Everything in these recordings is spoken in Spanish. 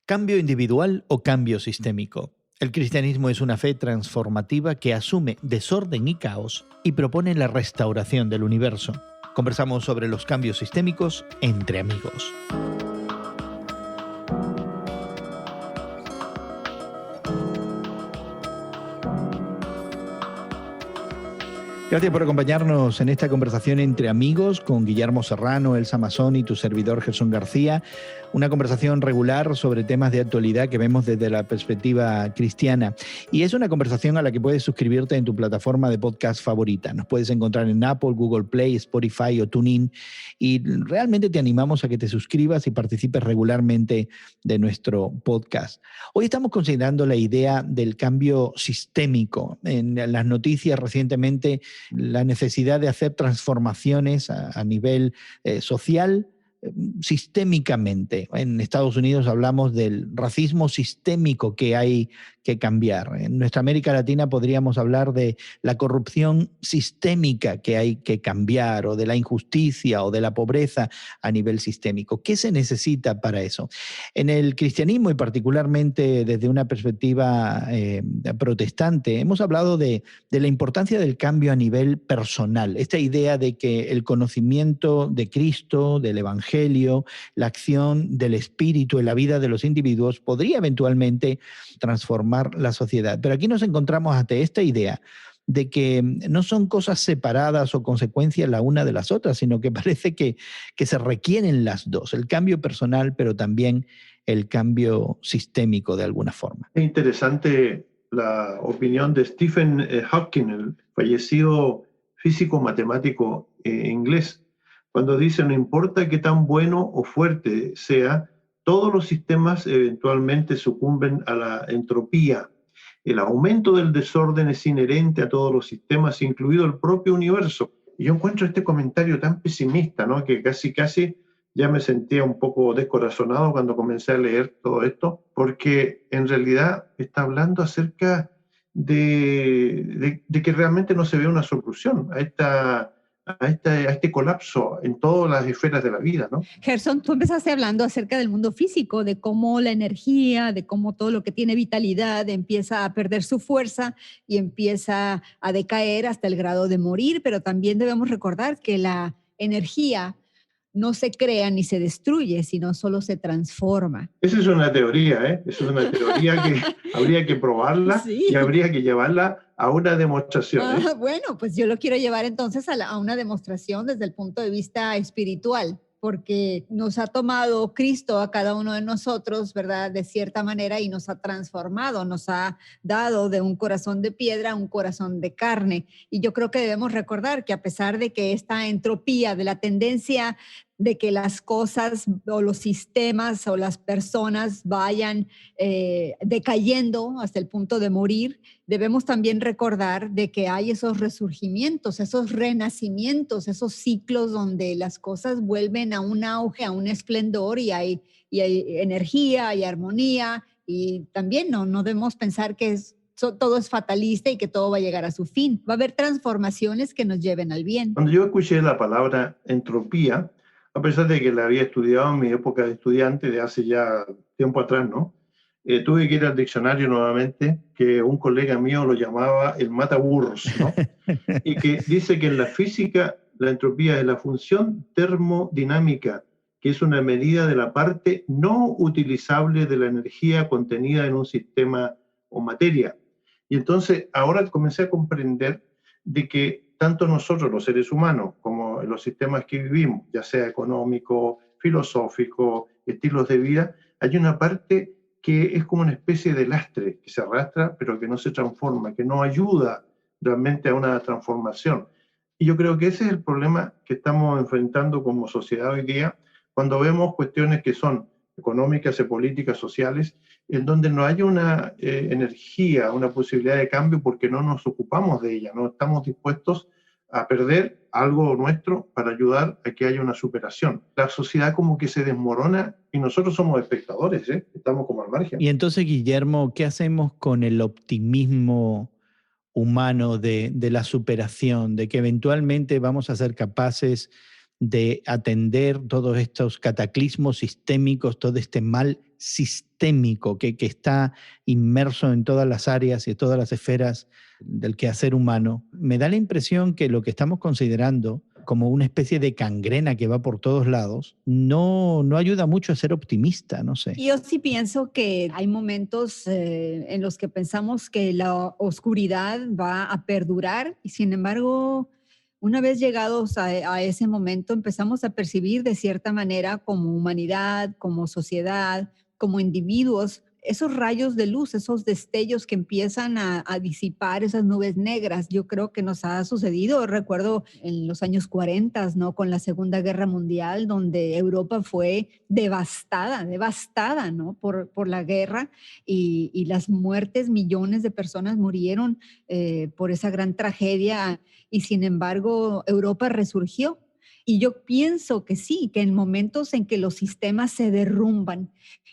¿Cambio individual o cambio sistémico? El cristianismo es una fe transformativa que asume desorden y caos y propone la restauración del universo. Conversamos sobre los cambios sistémicos entre amigos. Gracias por acompañarnos en esta conversación entre amigos con Guillermo Serrano, Elsa Mazón y tu servidor Jesús García. Una conversación regular sobre temas de actualidad que vemos desde la perspectiva cristiana. Y es una conversación a la que puedes suscribirte en tu plataforma de podcast favorita. Nos puedes encontrar en Apple, Google Play, Spotify o TuneIn. Y realmente te animamos a que te suscribas y participes regularmente de nuestro podcast. Hoy estamos considerando la idea del cambio sistémico. En las noticias recientemente, la necesidad de hacer transformaciones a nivel social, sistémicamente. En Estados Unidos hablamos del racismo sistémico que hay que cambiar. En nuestra América Latina podríamos hablar de la corrupción sistémica que hay que cambiar, o de la injusticia o de la pobreza a nivel sistémico. ¿Qué se necesita para eso? En el cristianismo, y particularmente desde una perspectiva protestante, hemos hablado de la importancia del cambio a nivel personal. Esta idea de que el conocimiento de Cristo, del Evangelio, la acción del Espíritu en la vida de los individuos podría eventualmente transformar la sociedad. Pero aquí nos encontramos ante esta idea de que no son cosas separadas o consecuencias la una de las otras, sino que parece que se requieren las dos, el cambio personal, pero también el cambio sistémico de alguna forma. Es interesante la opinión de Stephen Hawking, el fallecido físico matemático inglés, cuando dice: no importa qué tan bueno o fuerte sea, todos los sistemas eventualmente sucumben a la entropía. El aumento del desorden es inherente a todos los sistemas, incluido el propio universo. Y yo encuentro este comentario tan pesimista, ¿no?, que casi ya me sentía un poco descorazonado cuando comencé a leer todo esto, porque en realidad está hablando acerca de que realmente no se ve una solución a este colapso en todas las esferas de la vida, ¿no? Gerson, tú empezaste hablando acerca del mundo físico, de cómo la energía, de cómo todo lo que tiene vitalidad empieza a perder su fuerza y empieza a decaer hasta el grado de morir, pero también debemos recordar que la energía no se crea ni se destruye, sino solo se transforma. Esa es una teoría, ¿eh? Esa es una teoría que habría que probarla, sí, y habría que llevarla a una demostración, ¿eh? Bueno, pues yo lo quiero llevar entonces a una demostración desde el punto de vista espiritual, porque nos ha tomado Cristo a cada uno de nosotros, ¿verdad?, de cierta manera, y nos ha transformado, nos ha dado de un corazón de piedra a un corazón de carne. Y yo creo que debemos recordar que a pesar de que esta entropía, de la tendencia de que las cosas o los sistemas o las personas vayan decayendo hasta el punto de morir, debemos también recordar de que hay esos resurgimientos, esos renacimientos, esos ciclos donde las cosas vuelven a un auge, a un esplendor, y hay energía, hay armonía, y también no debemos pensar que todo es fatalista y que todo va a llegar a su fin. Va a haber transformaciones que nos lleven al bien. Cuando yo escuché la palabra entropía, a pesar de que la había estudiado en mi época de estudiante de hace ya tiempo atrás, ¿no? Tuve que ir al diccionario nuevamente, que un colega mío lo llamaba el mataburros, ¿no? Y que dice que en la física la entropía es la función termodinámica, que es una medida de la parte no utilizable de la energía contenida en un sistema o materia. Y entonces ahora comencé a comprender de que tanto nosotros, los seres humanos, como en los sistemas que vivimos, ya sea económico, filosófico, estilos de vida, hay una parte que es como una especie de lastre que se arrastra, pero que no se transforma, que no ayuda realmente a una transformación. Y yo creo que ese es el problema que estamos enfrentando como sociedad hoy día, cuando vemos cuestiones que son económicas y políticas, sociales, en donde no hay una energía, una posibilidad de cambio, porque no nos ocupamos de ella, no estamos dispuestos a perder algo nuestro para ayudar a que haya una superación. La sociedad como que se desmorona y nosotros somos espectadores, ¿eh? Estamos como al margen. Y entonces, Guillermo, ¿qué hacemos con el optimismo humano de la superación, de que eventualmente vamos a ser capaces de atender todos estos cataclismos sistémicos, todo este mal sistémico que está inmerso en todas las áreas y todas las esferas del quehacer humano. Me da la impresión que lo que estamos considerando como una especie de cangrena que va por todos lados, no ayuda mucho a ser optimista, no sé. Yo sí pienso que hay momentos en los que pensamos que la oscuridad va a perdurar y sin embargo, una vez llegados a ese momento, empezamos a percibir de cierta manera como humanidad, como sociedad, como individuos, esos rayos de luz, esos destellos que empiezan a disipar esas nubes negras. Yo creo que nos ha sucedido, recuerdo en los años 40, ¿no? Con la Segunda Guerra Mundial, donde Europa fue devastada, ¿no? Por la guerra y las muertes, millones de personas murieron por esa gran tragedia y sin embargo Europa resurgió. Y yo pienso que sí, que en momentos en que los sistemas se derrumban,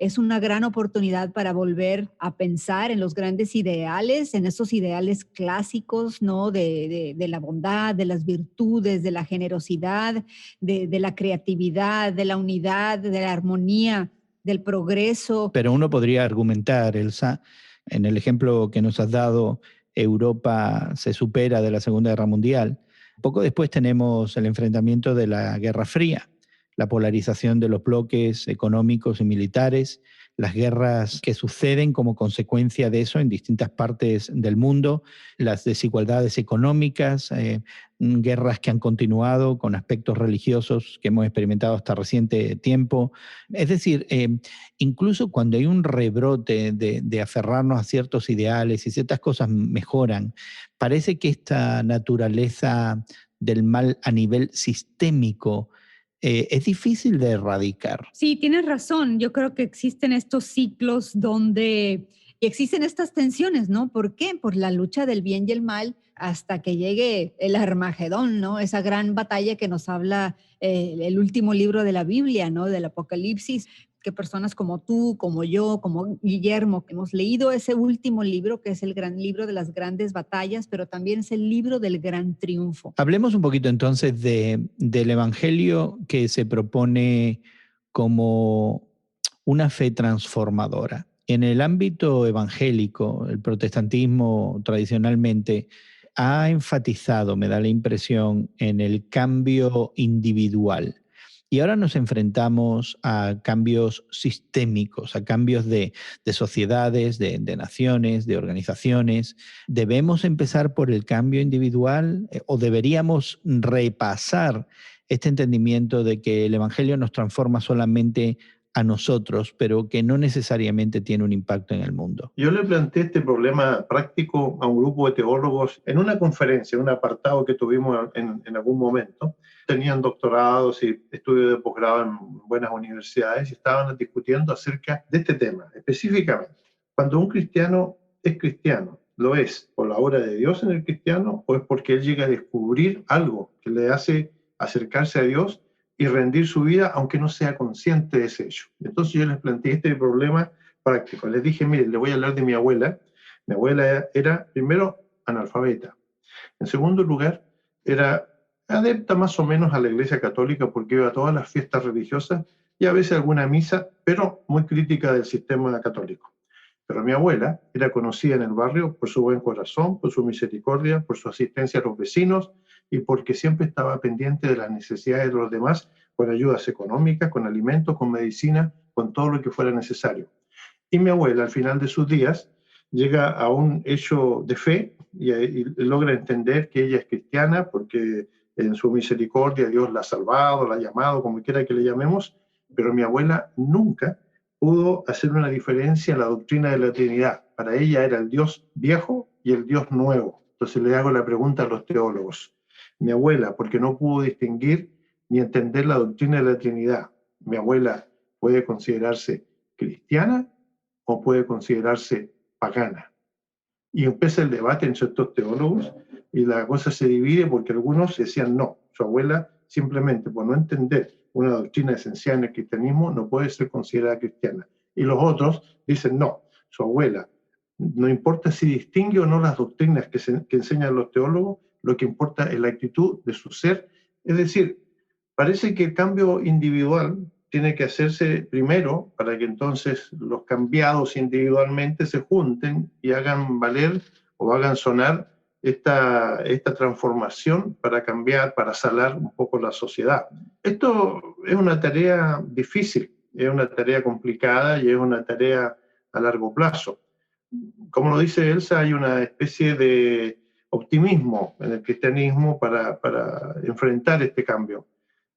es una gran oportunidad para volver a pensar en los grandes ideales, en esos ideales clásicos, ¿no? De la bondad, de las virtudes, de la generosidad, de la creatividad, de la unidad, de la armonía, del progreso. Pero uno podría argumentar, Elsa, en el ejemplo que nos has dado, Europa se supera de la Segunda Guerra Mundial. Poco después tenemos el enfrentamiento de la Guerra Fría, la polarización de los bloques económicos y militares, las guerras que suceden como consecuencia de eso en distintas partes del mundo, las desigualdades económicas, guerras que han continuado con aspectos religiosos que hemos experimentado hasta reciente tiempo. Es decir, incluso cuando hay un rebrote de aferrarnos a ciertos ideales y ciertas cosas mejoran, parece que esta naturaleza del mal a nivel sistémico es difícil de erradicar. Sí, tienes razón. Yo creo que existen estos ciclos donde existen estas tensiones, ¿no? ¿Por qué? Por la lucha del bien y el mal hasta que llegue el Armagedón, ¿no? Esa gran batalla que nos habla el último libro de la Biblia, ¿no? Del Apocalipsis, que personas como tú, como yo, como Guillermo, que hemos leído ese último libro, que es el gran libro de las grandes batallas, pero también es el libro del gran triunfo. Hablemos un poquito entonces del evangelio que se propone como una fe transformadora. En el ámbito evangélico, el protestantismo tradicionalmente ha enfatizado, me da la impresión, en el cambio individual. Y ahora nos enfrentamos a cambios sistémicos, a cambios de sociedades, de naciones, de organizaciones. ¿Debemos empezar por el cambio individual o deberíamos repasar este entendimiento de que el Evangelio nos transforma solamente a nosotros, pero que no necesariamente tiene un impacto en el mundo? Yo le planteé este problema práctico a un grupo de teólogos en una conferencia, en un apartado que tuvimos en algún momento. Tenían doctorados y estudios de posgrado en buenas universidades y estaban discutiendo acerca de este tema específicamente. Cuando un cristiano es cristiano, ¿lo es por la obra de Dios en el cristiano o es porque él llega a descubrir algo que le hace acercarse a Dios y rendir su vida aunque no sea consciente de ese hecho? Entonces yo les planteé este problema práctico. Les dije, mire, le voy a hablar de mi abuela. Mi abuela era, primero, analfabeta. En segundo lugar, era adepta más o menos a la Iglesia Católica porque iba a todas las fiestas religiosas y a veces alguna misa, pero muy crítica del sistema católico. Pero mi abuela era conocida en el barrio por su buen corazón, por su misericordia, por su asistencia a los vecinos y porque siempre estaba pendiente de las necesidades de los demás con ayudas económicas, con alimentos, con medicina, con todo lo que fuera necesario. Y mi abuela, al final de sus días, llega a un hecho de fe y logra entender que ella es cristiana porque en su misericordia Dios la ha salvado, la ha llamado, como quiera que le llamemos, pero mi abuela nunca pudo hacer una diferencia en la doctrina de la Trinidad. Para ella era el Dios viejo y el Dios nuevo. Entonces le hago la pregunta a los teólogos. Mi abuela, porque no pudo distinguir ni entender la doctrina de la Trinidad, ¿mi abuela puede considerarse cristiana o puede considerarse pagana? Y empieza el debate entre estos teólogos y la cosa se divide porque algunos decían no, su abuela simplemente por no entender una doctrina esencial en el cristianismo no puede ser considerada cristiana. Y los otros dicen no, su abuela, no importa si distingue o no las doctrinas que enseñan los teólogos, lo que importa es la actitud de su ser, es decir, Parece que el cambio individual tiene que hacerse primero para que entonces los cambiados individualmente se junten y hagan valer o hagan sonar esta transformación para cambiar, para salar un poco la sociedad. Esto es una tarea difícil, es una tarea complicada y es una tarea a largo plazo. Como lo dice Elsa, hay una especie de optimismo en el cristianismo para enfrentar este cambio.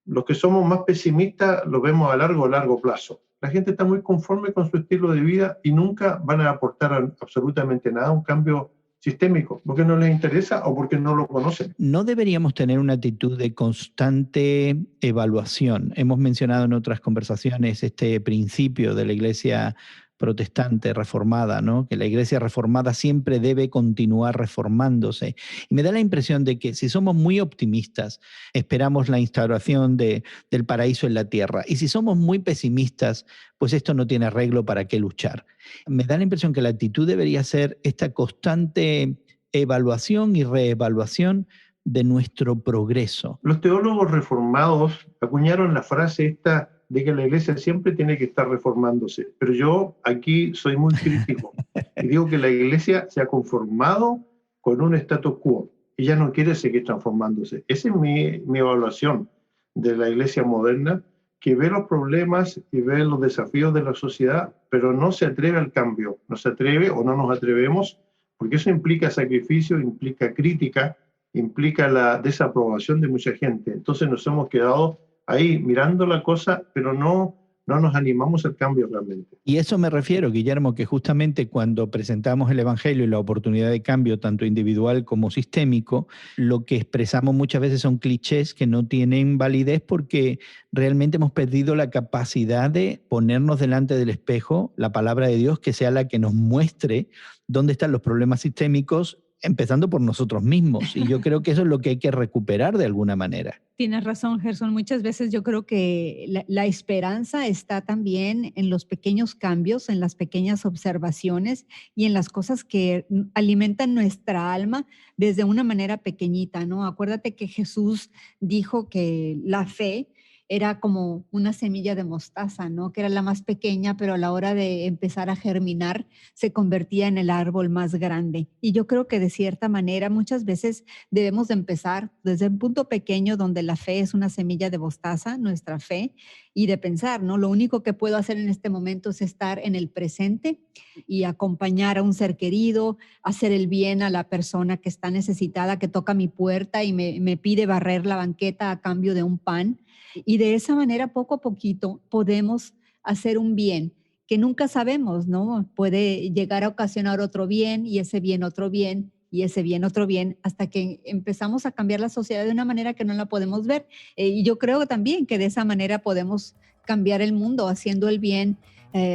Los que somos más pesimistas lo vemos a largo plazo. La gente está muy conforme con su estilo de vida y nunca van a aportar absolutamente nada a un cambio sistémico, porque no les interesa o porque no lo conocen. No deberíamos tener una actitud de constante evaluación. Hemos mencionado en otras conversaciones este principio de la Iglesia protestante reformada, ¿no? Que la Iglesia reformada siempre debe continuar reformándose. Y me da la impresión de que si somos muy optimistas, esperamos la instauración del paraíso en la tierra. Y si somos muy pesimistas, pues esto no tiene arreglo para qué luchar. Me da la impresión que la actitud debería ser esta constante evaluación y reevaluación de nuestro progreso. Los teólogos reformados acuñaron la frase esta de que la Iglesia siempre tiene que estar reformándose, pero yo aquí soy muy crítico y digo que la Iglesia se ha conformado con un status quo y ya no quiere seguir transformándose. Esa es mi evaluación de la Iglesia moderna, que ve los problemas y ve los desafíos de la sociedad, pero no se atreve al cambio, no se atreve o no nos atrevemos, porque eso implica sacrificio, implica crítica, implica la desaprobación de mucha gente. Entonces nos hemos quedado ahí mirando la cosa, pero no nos animamos al cambio realmente. Y eso me refiero, Guillermo, que justamente cuando presentamos el Evangelio y la oportunidad de cambio, tanto individual como sistémico, lo que expresamos muchas veces son clichés que no tienen validez porque realmente hemos perdido la capacidad de ponernos delante del espejo, la palabra de Dios, que sea la que nos muestre dónde están los problemas sistémicos, empezando por nosotros mismos. Y yo creo que eso es lo que hay que recuperar de alguna manera. Tienes razón, Gerson. Muchas veces yo creo que la esperanza está también en los pequeños cambios, en las pequeñas observaciones y en las cosas que alimentan nuestra alma desde una manera pequeñita, ¿no? Acuérdate que Jesús dijo que la fe era como una semilla de mostaza, ¿no? Que era la más pequeña, pero a la hora de empezar a germinar se convertía en el árbol más grande. Y yo creo que de cierta manera muchas veces debemos de empezar desde un punto pequeño donde la fe es una semilla de mostaza, nuestra fe, y de pensar, ¿no? Lo único que puedo hacer en este momento es estar en el presente y acompañar a un ser querido, hacer el bien a la persona que está necesitada, que toca mi puerta y me pide barrer la banqueta a cambio de un pan. Y de esa manera, poco a poquito, podemos hacer un bien que nunca sabemos, ¿no? Puede llegar a ocasionar otro bien y ese bien otro bien y ese bien otro bien, hasta que empezamos a cambiar la sociedad de una manera que no la podemos ver. Y yo creo también que de esa manera podemos cambiar el mundo haciendo el bien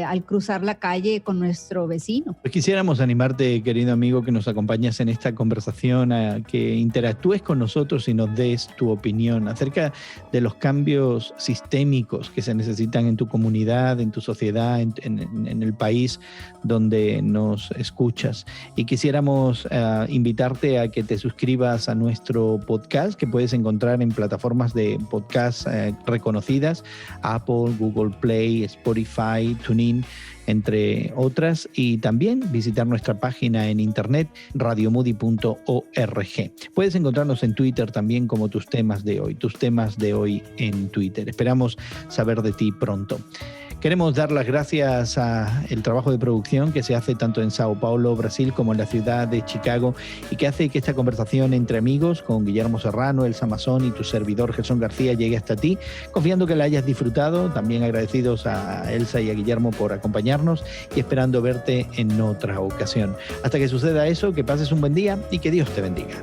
al cruzar la calle con nuestro vecino. Pues quisiéramos animarte, querido amigo, que nos acompañes en esta conversación, a que interactúes con nosotros y nos des tu opinión acerca de los cambios sistémicos que se necesitan en tu comunidad, en tu sociedad, en el país donde nos escuchas. Y quisiéramos invitarte a que te suscribas a nuestro podcast, que puedes encontrar en plataformas de podcast reconocidas, Apple, Google Play, Spotify, TuneIn, entre otras, y también visitar nuestra página en internet radiomoody.org. Puedes encontrarnos en Twitter también como tus temas de hoy en Twitter. Esperamos saber de ti pronto. Queremos dar las gracias al trabajo de producción que se hace tanto en Sao Paulo, Brasil, como en la ciudad de Chicago, y que hace que esta conversación entre amigos con Guillermo Serrano, Elsa Masón y tu servidor Gerson García llegue hasta ti, confiando que la hayas disfrutado. También agradecidos a Elsa y a Guillermo por acompañarnos y esperando verte en otra ocasión. Hasta que suceda eso, que pases un buen día y que Dios te bendiga.